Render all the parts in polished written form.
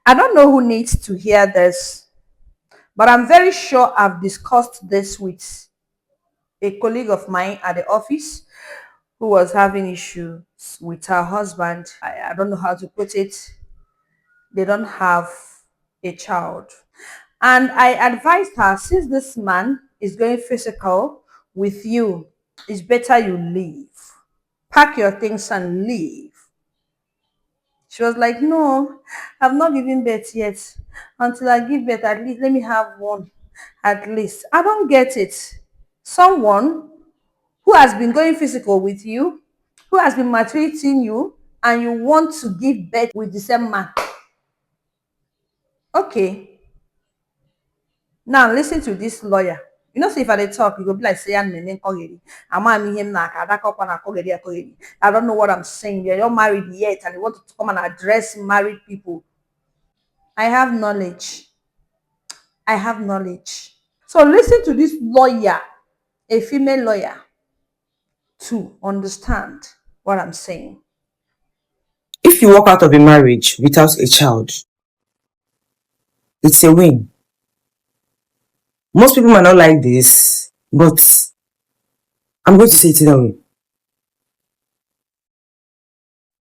I don't know who needs to hear this, but I'm very sure I've discussed this with a colleague of mine at the office who was having issues with her husband. I don't know how to put it. They don't have a child. And I advised her, since this man is going physical with you, it's better you leave. Pack your things and leave. She was like, no, I've not given birth yet. Until I give birth, at least let me have one. At least. I don't get it. Someone who has been going physical with you, who has been maltreating you, and you want to give birth with the same man. Okay. Now listen to this lawyer. You know, say if I dey talk, you go be like say I'm name Kogeri. Him na Kogeri. I don't know what I'm saying. You're not married yet, and you want to come and address married people. I have knowledge. I have knowledge. So listen to this lawyer, a female lawyer, to understand what I'm saying. If you walk out of a marriage without a child, it's a win. Most people might not like this, but I'm going to say it that way.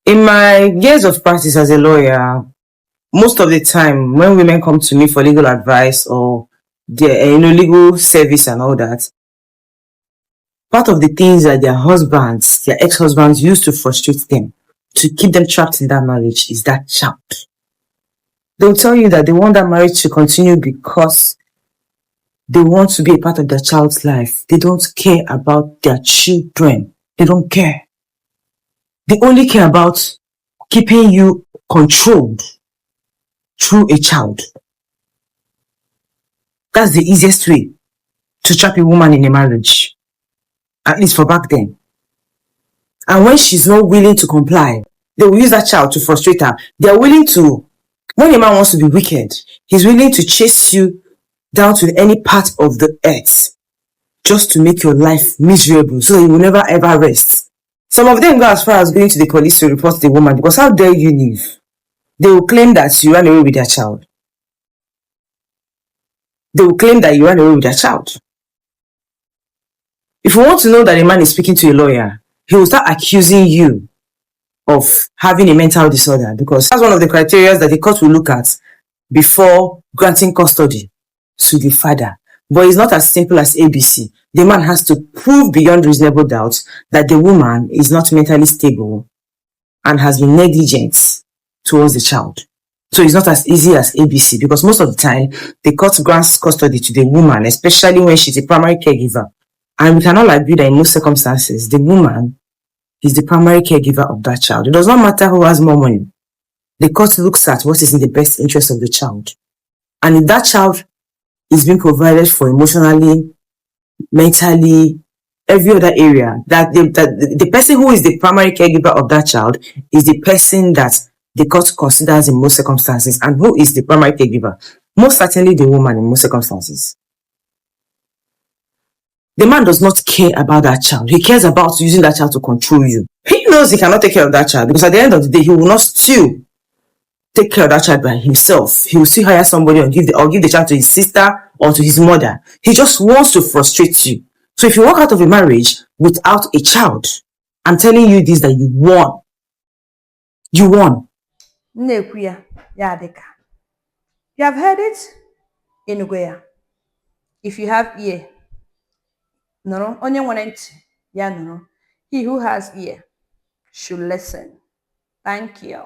In my years of practice as a lawyer, most of the time when women come to me for legal advice or their legal service and all that, part of the things that their husbands, their ex-husbands used to frustrate them, to keep them trapped in that marriage, is that child. They'll tell you that they want that marriage to continue because they want to be a part of their child's life. They don't care about their children. They don't care. They only care about keeping you controlled through a child. That's the easiest way to trap a woman in a marriage, at least for back then. And when she's not willing to comply, they will use that child to frustrate her. They're willing to, when a man wants to be wicked, he's willing to chase you down to any part of the earth just to make your life miserable so that you will never ever rest. Some of them go as far as going to the police to report the woman, because how dare you leave? They will claim that you ran away with their child. They will claim that you ran away with their child. If you want to know that a man is speaking to a lawyer, he will start accusing you of having a mental disorder, because that's one of the criteria that the court will look at before granting custody to the father. But it's not as simple as ABC. The man has to prove beyond reasonable doubt that the woman is not mentally stable and has been negligent towards the child. So it's not as easy as ABC, because most of the time, the court grants custody to the woman, especially when she's a primary caregiver. And we cannot agree that in most circumstances, the woman is the primary caregiver of that child. It does not matter who has more money. The court looks at what is in the best interest of the child. And if that child is being provided for emotionally, mentally, every other area, that the person who is the primary caregiver of that child is the person that the court considers in most circumstances. And who is the primary caregiver? Most certainly the woman in most circumstances. The man does not care about that child. He cares about using that child to control you. He knows he cannot take care of that child, because at the end of the day, he will not still take care of that child by himself. He will still hire somebody or give the child to his sister or to his mother. He just wants to frustrate you. So if you walk out of a marriage without a child, I'm telling you this, that you won. You won. You have heard it? If you have ear, no, he who has ear should listen. Thank you.